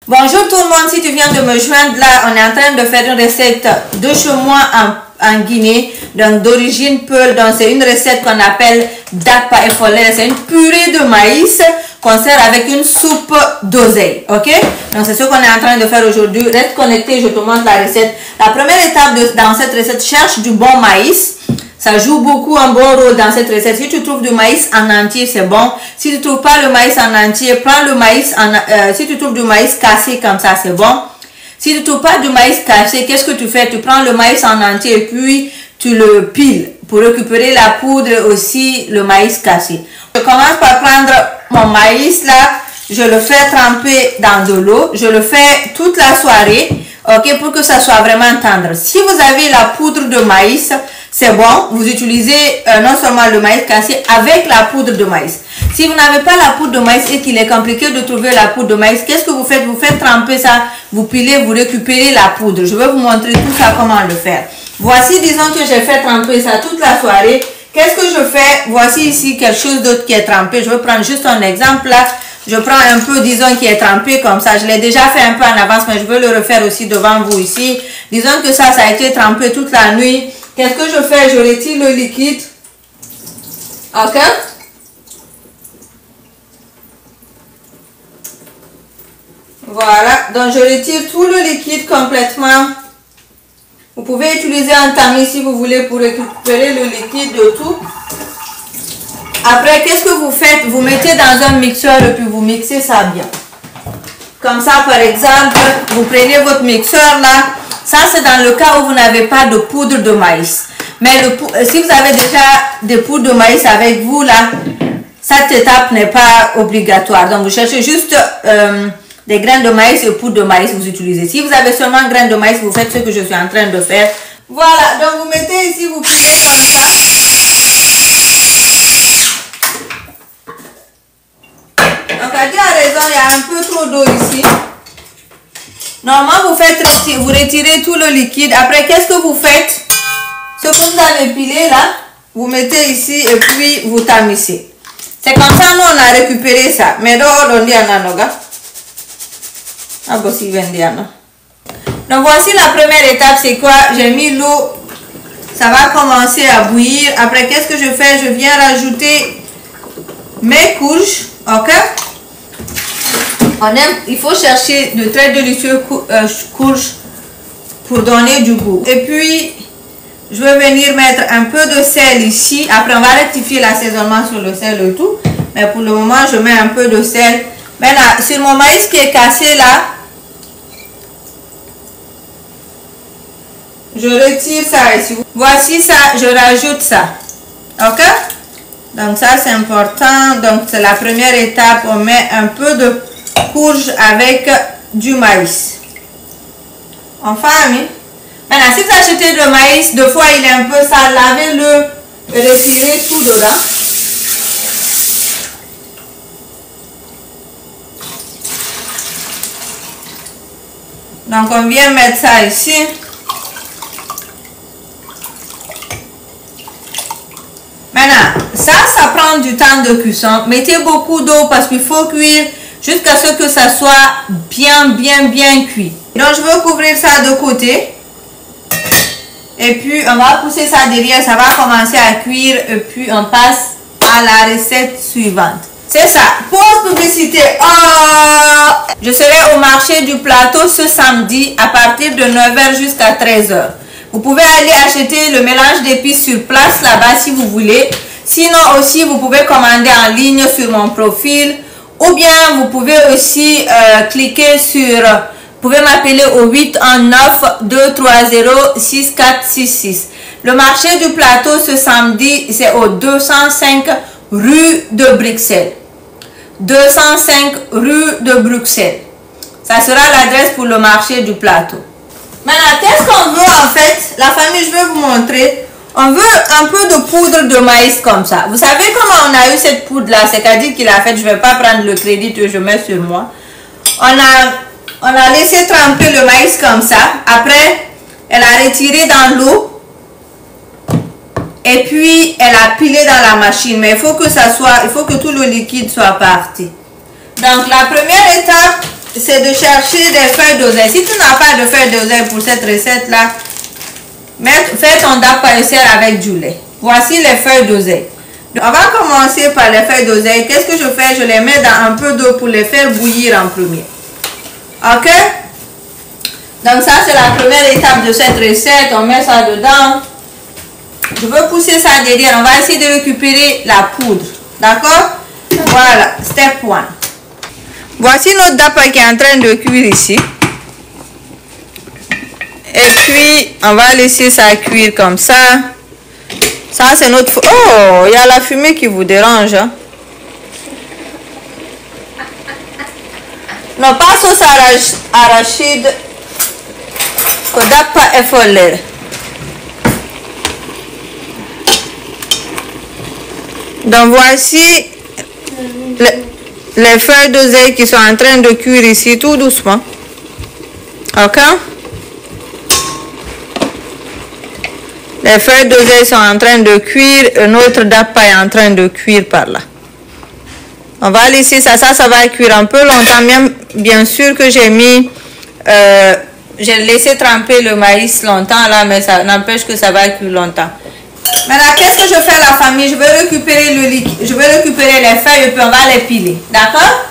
Bonjour tout le monde, si tu viens de me joindre là, on est en train de faire une recette de chez moi en Guinée, donc d'origine Peul. Donc c'est une recette qu'on appelle Dakpa Effolere. C'est une purée de maïs qu'on sert avec une soupe d'oseille, ok? Donc c'est ce qu'on est en train de faire aujourd'hui. Reste connecté, je te montre la recette. La première étape dans cette recette, cherche du bon maïs. Ça joue beaucoup un bon rôle dans cette recette. Si tu trouves du maïs en entier, c'est bon. Si tu ne trouves pas le maïs en entier, prends le maïs si tu trouves du maïs cassé comme ça, c'est bon. Si tu ne trouves pas du maïs cassé, qu'est-ce que tu fais? Tu prends le maïs en entier et puis tu le piles pour récupérer la poudre aussi, le maïs cassé. Je commence par prendre mon maïs là. Je le fais tremper dans de l'eau. Je le fais toute la soirée, ok, pour que ça soit vraiment tendre. Si vous avez la poudre de maïs, c'est bon, vous utilisez non seulement le maïs cassé avec la poudre de maïs. Si vous n'avez pas la poudre de maïs et qu'il est compliqué de trouver la poudre de maïs, qu'est-ce que vous faites? Vous faites tremper ça, vous pilez, vous récupérez la poudre. Je vais vous montrer tout ça, comment le faire. Voici, disons que j'ai fait tremper ça toute la soirée. Qu'est-ce que je fais? Voici ici quelque chose d'autre qui est trempé. Je vais prendre juste un exemple là. Je prends un peu, disons, qui est trempé comme ça. Je l'ai déjà fait un peu en avance, mais je veux le refaire aussi devant vous ici. Disons que ça a été trempé toute la nuit. Qu'est-ce que je fais? Je retire le liquide. Ok? Voilà. Donc, je retire tout le liquide complètement. Vous pouvez utiliser un tamis si vous voulez pour récupérer le liquide de tout. Après, qu'est-ce que vous faites? Vous mettez dans un mixeur et puis vous mixez ça bien. Comme ça, par exemple, vous prenez votre mixeur là. Ça, c'est dans le cas où vous n'avez pas de poudre de maïs. Mais si vous avez déjà des poudres de maïs avec vous là, cette étape n'est pas obligatoire. Donc, vous cherchez juste des graines de maïs et poudre de maïs, vous utilisez. Si vous avez seulement graines de maïs, vous faites ce que je suis en train de faire. Voilà, donc vous mettez ici, vous pilez comme ça. Donc, Adi a raison, il y a un peu trop d'eau ici. Normalement, vous retirez tout le liquide. Après, qu'est-ce que vous faites? Ce que vous avez pilé là, vous mettez ici et puis vous tamissez. C'est comme ça, nous, on a récupéré ça. Mais donc, voici la première étape, c'est quoi? J'ai mis l'eau, ça va commencer à bouillir. Après, qu'est-ce que je fais? Je viens rajouter mes courges, ok? Il faut chercher de très délicieux courges pour donner du goût. Et puis, je vais venir mettre un peu de sel ici. Après, on va rectifier l'assaisonnement sur le sel et tout. Mais pour le moment, je mets un peu de sel. Maintenant, sur mon maïs qui est cassé là, je retire ça ici. Voici ça, je rajoute ça. Ok? Donc ça, c'est important. Donc, c'est la première étape. On met un peu de courge avec du maïs. Enfin, oui. Maintenant, si vous achetez le maïs, deux fois il est un peu sale, lavez-le et retirez tout dedans. Donc, on vient mettre ça ici. Maintenant, ça prend du temps de cuisson. Mettez beaucoup d'eau parce qu'il faut cuire jusqu'à ce que ça soit bien cuit. Donc, je vais couvrir ça de côté. Et puis, on va pousser ça derrière. Ça va commencer à cuire. Et puis, on passe à la recette suivante. C'est ça. Pause publicité. Oh! Je serai au marché du plateau ce samedi à partir de 9 h jusqu'à 13 h. Vous pouvez aller acheter le mélange d'épices sur place là-bas si vous voulez. Sinon aussi, vous pouvez commander en ligne sur mon profil. Ou bien, vous pouvez aussi cliquer sur... Vous pouvez m'appeler au 819-230-6466. Le marché du plateau ce samedi, c'est au 205 rue de Bruxelles. 205 rue de Bruxelles. Ça sera l'adresse pour le marché du plateau. Maintenant, qu'est-ce qu'on veut en fait? La famille, je vais vous montrer. On veut un peu de poudre de maïs comme ça. Vous savez comment on a eu cette poudre là? C'est Kadi qui l'a fait. Je ne vais pas prendre le crédit que je mets sur moi. On a laissé tremper le maïs comme ça. Après, elle a retiré dans l'eau. Et puis, elle a pilé dans la machine. Mais il faut que tout le liquide soit parti. Donc, la première étape, c'est de chercher des feuilles d'oseille. Si tu n'as pas de feuilles d'oseille pour cette recette-là, fais ton dap païsser avec du lait. Voici les feuilles d'oseille. On va commencer par les feuilles d'oseille. Qu'est-ce que je fais? Je les mets dans un peu d'eau pour les faire bouillir en premier. Ok? Donc ça, c'est la première étape de cette recette. On met ça dedans. Je veux pousser ça derrière. On va essayer de récupérer la poudre. D'accord? Voilà. Step 1. Voici notre dap qui est en train de cuire ici. Et puis, on va laisser ça cuire comme ça. Ça, c'est notre... Oh, il y a la fumée qui vous dérange. Hein? Non, pas sauce arachide. Kodapa e folle. Donc, voici les feuilles d'oseille qui sont en train de cuire ici, tout doucement. Ok? Les feuilles d'oseille sont en train de cuire et notre dap est en train de cuire par là. On va laisser ça, ça va cuire un peu longtemps, même bien sûr que j'ai mis, j'ai laissé tremper le maïs longtemps là, mais ça n'empêche que ça va cuire longtemps. Maintenant, qu'est-ce que je fais la famille? Je vais récupérer le liquide, je vais récupérer les feuilles et puis on va les piler, d'accord?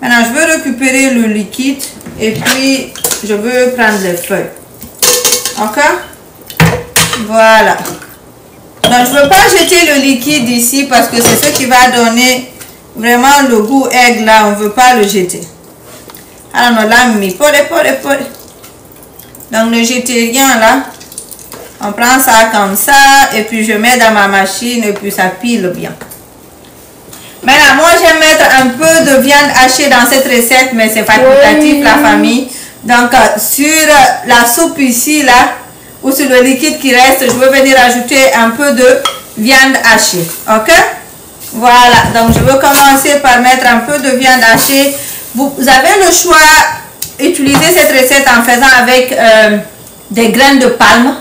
Maintenant, je vais récupérer le liquide et puis je veux prendre les feuilles, ok? Voilà. Donc, je ne veux pas jeter le liquide ici parce que c'est ce qui va donner vraiment le goût aigle là. On ne veut pas le jeter. Alors, on l'a mis. Donc, ne jetez rien là. On prend ça comme ça et puis je mets dans ma machine et puis ça pile bien. Maintenant, moi, j'aime mettre un peu de viande hachée dans cette recette, mais c'est facultatif, la famille. Donc, sur la soupe ici là, ou sur le liquide qui reste, je vais venir ajouter un peu de viande hachée. Ok? Voilà. Donc, je vais commencer par mettre un peu de viande hachée. Vous avez le choix d'utiliser cette recette en faisant avec des graines de palme.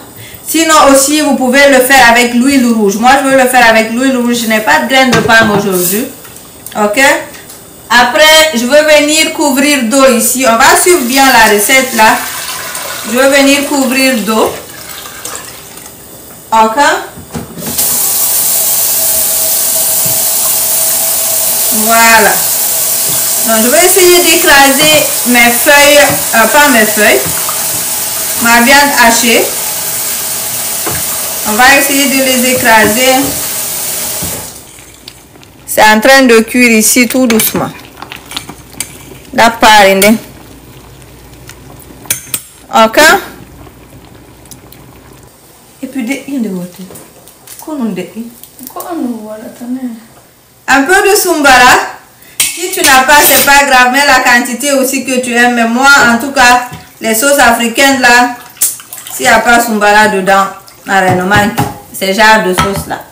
Sinon aussi, vous pouvez le faire avec l'huile rouge. Moi, je veux le faire avec l'huile rouge. Je n'ai pas de graines de palme aujourd'hui. Ok? Après, je vais venir couvrir d'eau ici. On va suivre bien la recette là. Je vais venir couvrir d'eau. Ok? Voilà. Donc, je vais essayer d'écraser mes feuilles, pas mes feuilles, ma viande hachée. On va essayer de les écraser. C'est en train de cuire ici tout doucement. La farine. Ok? Et puis, un peu de sumbara. Si tu n'as pas, c'est pas grave, mais la quantité aussi que tu aimes. Mais moi, en tout cas, les sauces africaines là, s'il n'y a pas sumbara dedans, c'est genre de sauce là.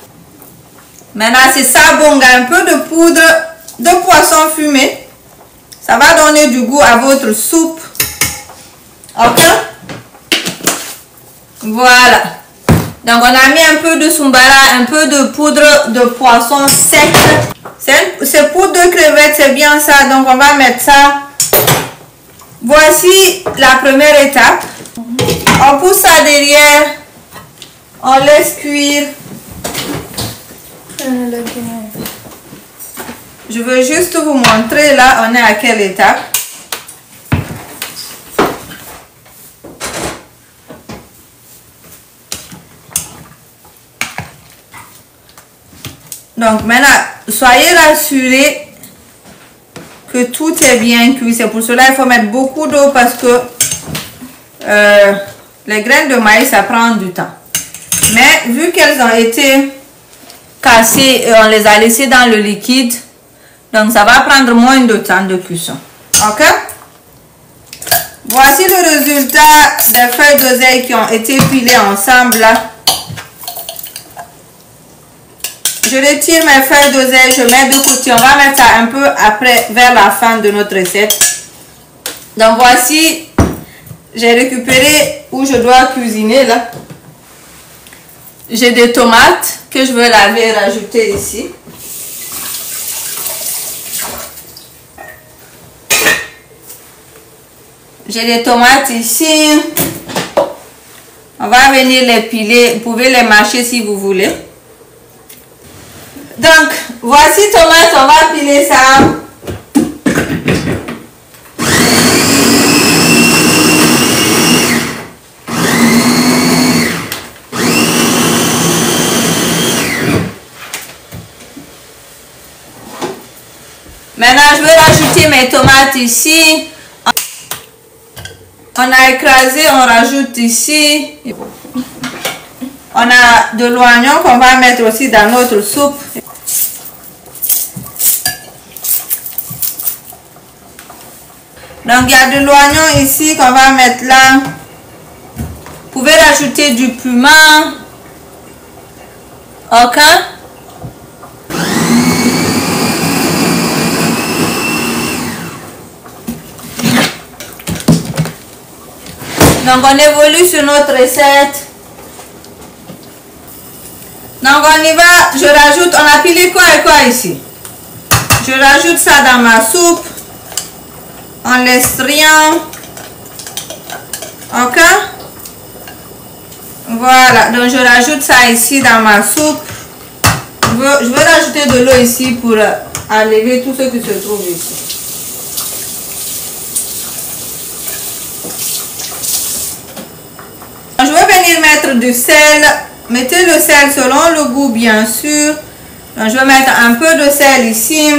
Maintenant, c'est sabonga, un peu de poudre de poisson fumé. Ça va donner du goût à votre soupe. Ok? Voilà. Donc, on a mis un peu de sumbara, un peu de poudre de poisson sec. C'est poudre de crevettes, c'est bien ça. Donc, on va mettre ça. Voici la première étape. On pousse ça derrière. On laisse cuire. Je veux juste vous montrer là, on est à quelle étape. Donc maintenant, soyez rassurés que tout est bien cuit. C'est pour cela qu'il faut mettre beaucoup d'eau parce que les graines de maïs, ça prend du temps. Mais vu qu'elles ont été cassées et on les a laissées dans le liquide, donc ça va prendre moins de temps de cuisson. Ok? Voici le résultat des feuilles d'oseille qui ont été pilées ensemble là. Je retire mes feuilles d'oseille, je mets de côté. On va mettre ça un peu après, vers la fin de notre recette. Donc voici, j'ai récupéré où je dois cuisiner là. J'ai des tomates que je vais laver et rajouter ici. J'ai des tomates ici. On va venir les piler. Vous pouvez les mâcher si vous voulez. Donc, voici tomates. On va piler ça. Maintenant, je vais rajouter mes tomates ici. On a écrasé, on rajoute ici. On a de l'oignon qu'on va mettre aussi dans notre soupe. Donc, il y a de l'oignon ici qu'on va mettre là. Vous pouvez rajouter du piment. Ok? Donc, on évolue sur notre recette. Donc, on y va. Je rajoute, on a pilé quoi et quoi ici? Je rajoute ça dans ma soupe. En l'estriant. Ok? Voilà. Donc, je rajoute ça ici dans ma soupe. Je veux rajouter de l'eau ici pour enlever tout ce qui se trouve ici. Je vais venir mettre du sel. Mettez le sel selon le goût, bien sûr. Donc, je vais mettre un peu de sel ici.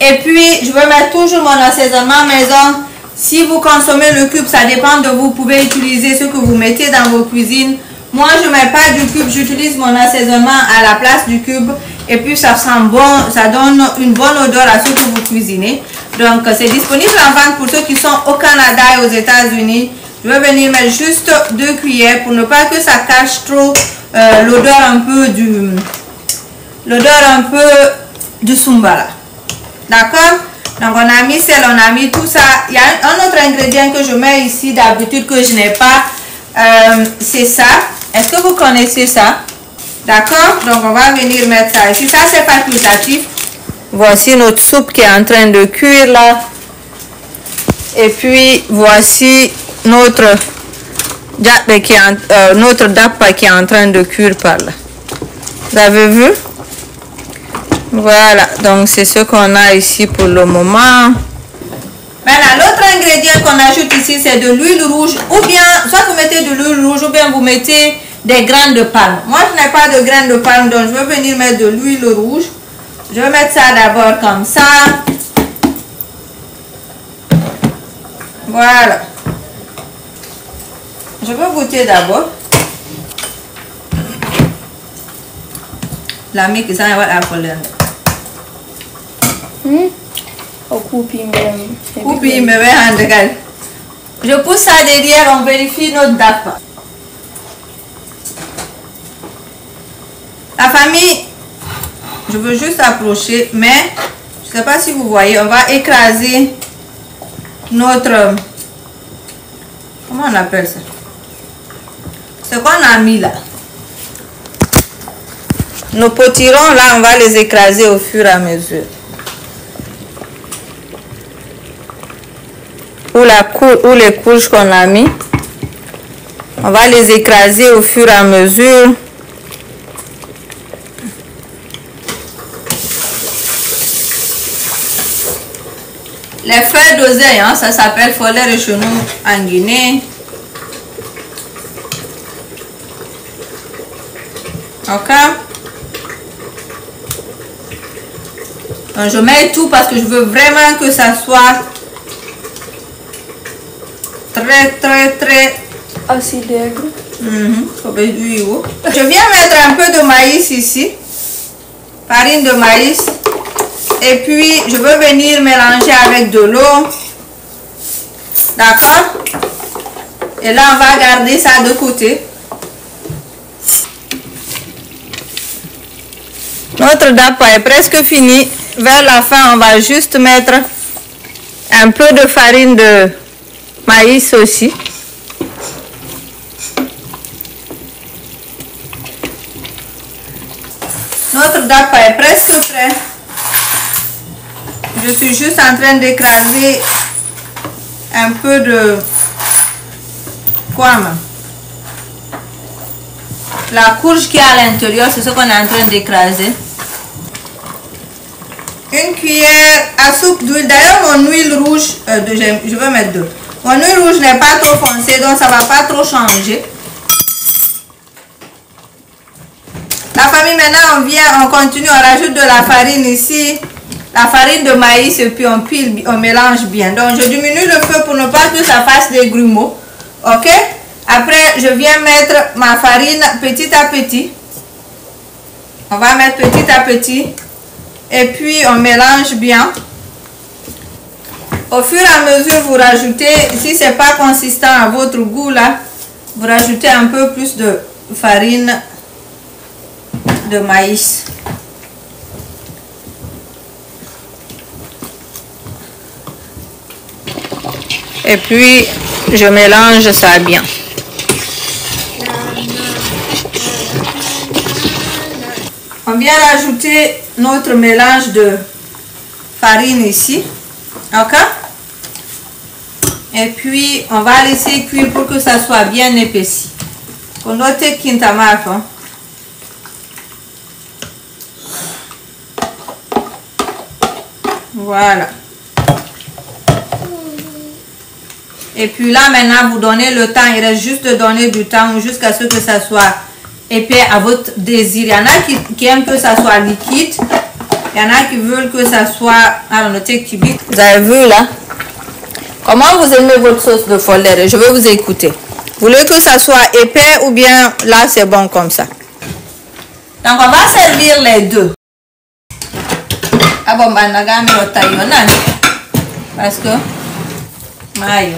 Et puis, je vais mettre toujours mon assaisonnement maison. Si vous consommez le cube, ça dépend de vous. Vous pouvez utiliser ce que vous mettez dans vos cuisines. Moi, je ne mets pas du cube. J'utilise mon assaisonnement à la place du cube. Et puis, ça sent bon. Ça donne une bonne odeur à ce que vous cuisinez. Donc, c'est disponible en vente pour ceux qui sont au Canada et aux États-Unis. Je vais venir mettre juste 2 cuillères pour ne pas que ça cache trop l'odeur un peu du sumbala. D'accord? Donc on a mis sel, on a mis tout ça. Il y a un autre ingrédient que je mets ici d'habitude que je n'ai pas. C'est ça. Est-ce que vous connaissez ça? D'accord? Donc on va venir mettre ça ici. Ça c'est facultatif. Voici notre soupe qui est en train de cuire là. Et puis voici notre dappa qui est en train de cuire par là. Vous avez vu? Voilà, donc c'est ce qu'on a ici pour le moment. Maintenant, l'autre ingrédient qu'on ajoute ici, c'est de l'huile rouge. Ou bien, soit vous mettez de l'huile rouge, ou bien vous mettez des graines de palme. Moi, je n'ai pas de graines de palme, donc je vais venir mettre de l'huile rouge. Je vais mettre ça d'abord comme ça. Voilà. Je vais goûter d'abord. La mic is on what apple. Je pousse ça derrière, on vérifie notre dappa. La famille, je veux juste approcher, mais je ne sais pas si vous voyez, on va écraser notre... Comment on appelle ça? Ce qu'on a mis là. Nos potirons là, on va les écraser au fur et à mesure. Ou les couches qu'on a mis. On va les écraser au fur et à mesure. Les feuilles d'oseille, hein, ça s'appelle follet de chenou en Guinée. Ok. Donc, je mets tout parce que je veux vraiment que ça soit très acide. Je viens mettre un peu de maïs ici, farine de maïs, et puis je veux venir mélanger avec de l'eau. D'accord? Et là on va garder ça de côté. Notre dappa est presque fini. Vers la fin, on va juste mettre un peu de farine de maïs aussi. Notre dappa est presque prêt. Je suis juste en train d'écraser un peu de quoi, la courge qui est à l'intérieur, c'est ce qu'on est en train d'écraser. Une cuillère à soupe d'huile. D'ailleurs, mon huile rouge, je vais mettre 2. Mon huile rouge n'est pas trop foncée, donc ça ne va pas trop changer. La famille, maintenant, on continue, on rajoute de la farine ici. La farine de maïs et puis on mélange bien. Donc, je diminue le feu pour ne pas que ça fasse des grumeaux. Ok? Après, je viens mettre ma farine petit à petit. On va mettre petit à petit. Et puis, on mélange bien. Au fur et à mesure, vous rajoutez, si ce n'est pas consistant à votre goût, là, vous rajoutez un peu plus de farine de maïs. Et puis, je mélange ça bien. On vient rajouter notre mélange de farine ici. Ok? Et puis, on va laisser cuire pour que ça soit bien épaissi. Kondote kintamafo. Voilà. Et puis là, maintenant, vous donnez le temps. Il reste juste de donner du temps jusqu'à ce que ça soit épais à votre désir. Il y en a qui aiment que ça soit liquide. Il y en a qui veulent que ça soit... Alors, notez que vous avez vu là? Comment vous aimez votre sauce de follère? Je vais vous écouter. Vous voulez que ça soit épais ou bien là, c'est bon comme ça? Donc, on va servir les deux. Ah bon, bah, parce que... Mayo.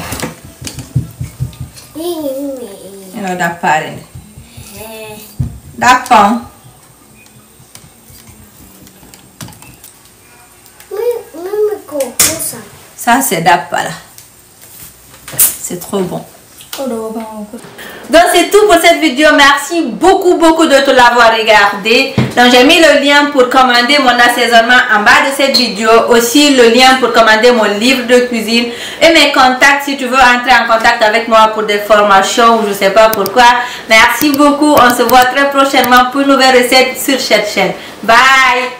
You know that parent. That pan. Ça c'est d'appa là. C'est trop bon. Donc c'est tout pour cette vidéo. Merci beaucoup de te l'avoir regardé. Donc j'ai mis le lien pour commander mon assaisonnement en bas de cette vidéo. Aussi le lien pour commander mon livre de cuisine et mes contacts si tu veux entrer en contact avec moi pour des formations ou je sais pas pourquoi. Merci beaucoup. On se voit très prochainement pour une nouvelle recette sur cette chaîne. Bye.